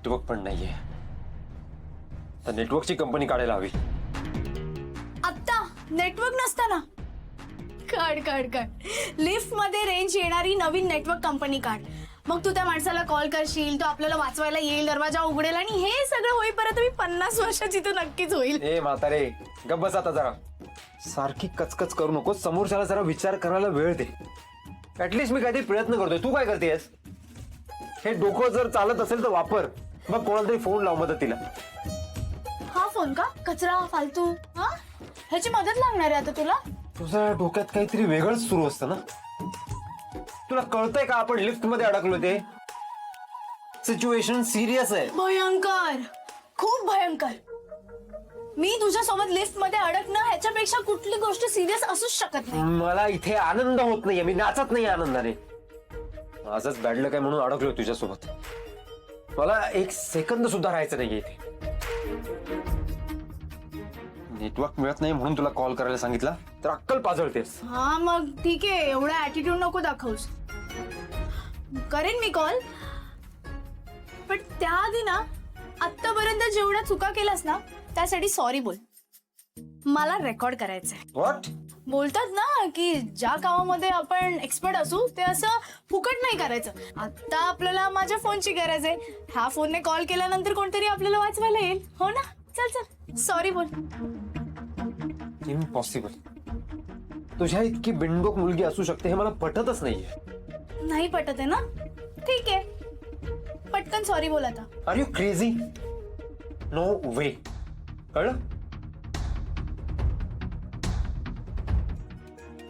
Network पण नाहीये. तर नेटवर्कची कंपनी काढायला हवी. आता नेटवर्क नसताना काढ काढ काढ. लिफ्ट मध्ये रेंज येणारी नवीन नेटवर्क कंपनी काढ. मग तू त्या माणसाला कॉल करशील, तो आपल्याला वाचवायला येईल, दरवाजा उघडेल आणि हे सगळं होईपर्यंत मी 50 वर्षाची तर नक्कीच होईल. ए म्हातारे, गप्प बस आता जरा. सारखी कचकच करू नको. समोरच्याला जरा विचार करायला वेळ दे. ऍटलीस्ट मी काहीतरी प्रयत्न करतोय. तू काय करतेस? हे डोकं जर चालत असेल तर वापर. मग कोणाला तरी फोन लाव मदतीला. हा फोन का कचरा फालतू? हा ह्याची मदत लागणार आहे आता तुला? तुझ्या डोक्यात काहीतरी वेगळंच सुरू असतं ना. तुला कळतंय का आपण लिफ्ट मध्ये अडकलो ते? सिच्युएशन सिरियस आहे. भयंकर, खूप भयंकर. मी तुझ्या सोबत लिफ्ट मध्ये अडकणं ह्याच्यापेक्षा कुठली गोष्ट सिरियस असूच शकत नाही. मला इथे आनंद होत नाहीये. मी नाचत नाही आनंदाने. आजच बॅडलं काय म्हणून अडकलोय तुझ्यासोबत. मला एक सेकंद सुद्धा राहायचं नाहीये इथे. नेटवर्क मिळत नाही म्हणून तुला कॉल करायला सांगितला तर अक्कल पाजळतेस. हा मग ठीक आहे, एवढा ऍटिट्यूड नको दाखवूस. करेन मी कॉल, पण त्याआधी ना आतापर्यंत जेवढ्या चुका केल्यास ना त्यासाठी सॉरी बोल. मला रेकॉर्ड करायचंय. व्हॉट? बोलतात ना की ज्या कामामध्ये आपण एक्सपर्ट असू ते असं फुकट नाही करायचं. आता आपल्याला माझ्या फोनची गरज आहे. ह्या फोनने कॉल केल्यानंतर कोणतरी आपल्याला वाचवायला येईल. हो ना? चल चल सॉरी बोल. इम्पॉसिबल. तुझ्या इतकी बिनडोक मुलगी असू शकते हे मला पटतच नाहीये. नाही पटत आहे ना? ठीक आहे, पटकन सॉरी बोल आता. Are you crazy? No way. कळलं?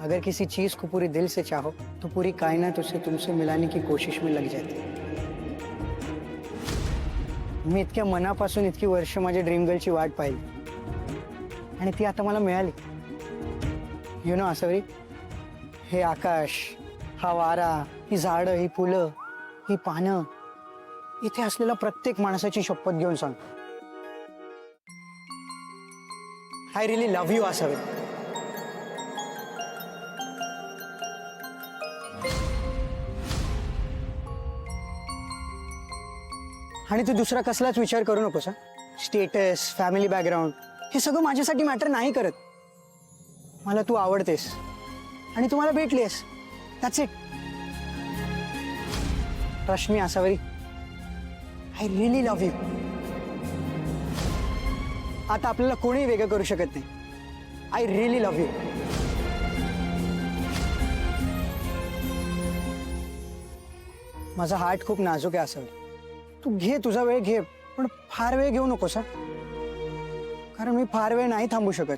अगर किसी चीज को पूरी दिल से चाहो तो पूरी कायनात उसे तुमसे मिलाने की कोशिश में लग जाती है. मी इतक्या मनापासून इतकी वर्ष माझ्या ड्रीम गर्लची वाट पाहिली आणि ती आता मला मिळाली. यु नो आसावरी, हे आकाश, हा वारा, ही झाडं, ही फुलं, ही पानं, इथे असलेल्या प्रत्येक माणसाची शपथ घेऊन सांग, I really love you Asavari. आणि तू दुसरा कसलाच विचार करू नकोस. स्टेटस, फॅमिली बॅकग्राऊंड हे सगळं माझ्यासाठी मॅटर नाही करत. मला तू आवडतेस आणि तू मला भेटलीस. That's it. Trust me Asavari, I really love you. आता आपल्याला कोणी वेगळं करू शकत नाही. I really love you. माझा हार्ट खूप नाजूक आहे आसावरी. तू घे, तुझा वेळ घे, पण फार वेळ घेऊ नकोस. कारण मी फार वेळ नाही थांबू शकत.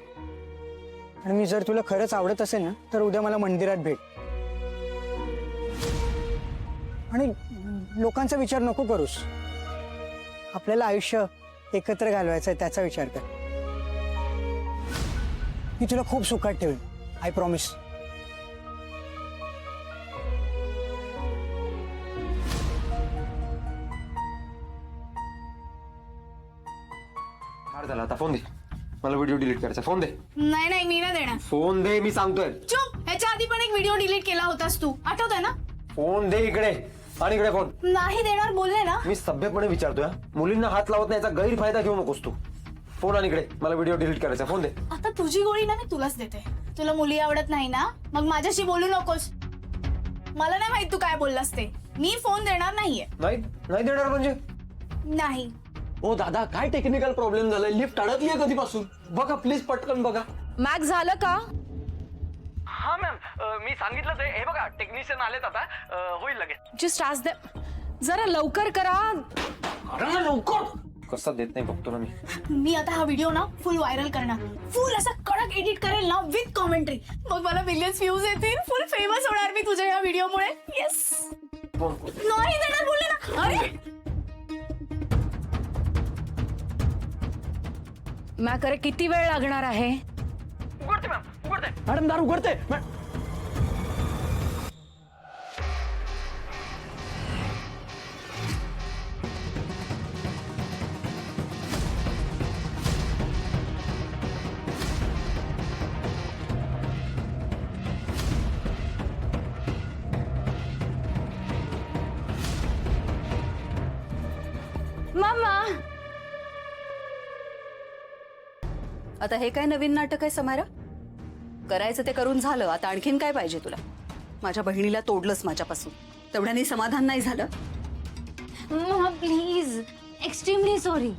आणि मी जर तुला खरंच आवडत असेल ना तर उद्या मला मंदिरात भेट. आणि लोकांचा विचार नको करूस. आपल्याला आयुष्य एकत्र घालवायचं आहे त्याचा विचार कर. मी तुला खूप सुखात ठेवेन. I promise. फार झाला आता. फोन दे. मला व्हिडिओ डिलीट करायचा. फोन दे. नाही नाही मी नाही देणार. फोन दे मी सांगतोय. चुप. ह्याच्या आधी पण एक व्हिडिओ डिलीट केला होतास तू, आठवतंय ना? फोन दे इकडे. आणि इकडे फोन. नाही देणार बोलले ना. मी सभ्यपणे विचारतोय. मुलींना हात लावत नाही याचा गैरफायदा घेऊ नकोस तू. फोन आणि इकडे. मला व्हिडिओ डिलीट करायचा. फोन दे. आता तुझी गोळी ना मी तुलाच देते. तुला मुली आवडत नाही ना, मग माझ्याशी बोलू नकोस. मला नाही माहित तू काय बोललास ते. मी फोन देणार नाहीये. नाही नाही देणार म्हणजे? नाही. ओ दादा, काय टेक्निकल प्रॉब्लेम झालाय? लिफ्ट अडकली आहे कधीपासून? बघा प्लीज, पटकन बघा. मॅक्स झालं का? हा मॅम, मी सांगितलं ते. हे बघा टेक्निशियन आलेत आता. होईल लगेच. जस्ट आस्क देम जरा लवकर करा. अरे लवकर. कसा देत नाही बघतो ना मी. मी आता हा व्हिडिओ ना फुल व्हायरल करणार. फुल असा कडक एडिट करेल ना विथ कॉमेंट्री. मग मला मिलियन्स व्ह्यूज येतील. फुल फेमस होणार मी तुझ्या या व्हिडिओमुळे. येस. नाही देणार बोलले ना. अरे मॅक, अरे किती वेळ लागणार आहे? उघडते मॅम, उघडते. मॅडम दार उघडते. मॅम आता हे काय नवीन नाटक आहे समायरा? करायचं ते करून झालं, आता आणखीन काय पाहिजे तुला? माझ्या बहिणीला तोडलंस माझ्यापासून, तेवढ्याने समाधान नाही झालं? Mama please, extremely sorry.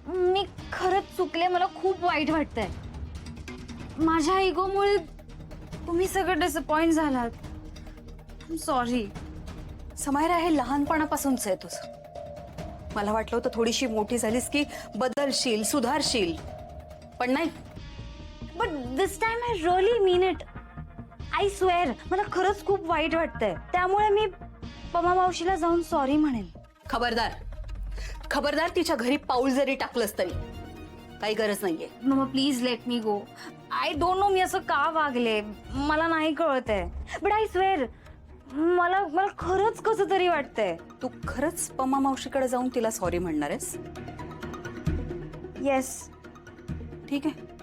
मी खरंच चुकले, मला खूप वाईट वाटतंय. माझ्या इगोमुळे तुम्ही सगळं डिसअपॉइंट झालात. सॉरी. समायरा, हे लहानपणापासूनच आहे तुझं. मला वाटलं होतं थोडीशी मोठी झालीस की बदलशील, सुधारशील, पण नाही. But this time I really mean it. I swear, मला खरंच खूप वाईट वाटतंय. त्यामुळे मी पमा मावशीला जाऊन सॉरी म्हणेन. खबरदार, खबरदार, तिच्या घरी पाऊल जरी टाकलंस तरी काही गरज नाहीये. Mama please let me go. I don't know मी असं का वागले, मला नाही कळत आहे. बट आय स्वेअर, मला मला खरंच कसं तरी वाटतंय. तू खरंच पमा मावशीकडे जाऊन तिला सॉरी म्हणणार आहेस? येस. ठीक आहे,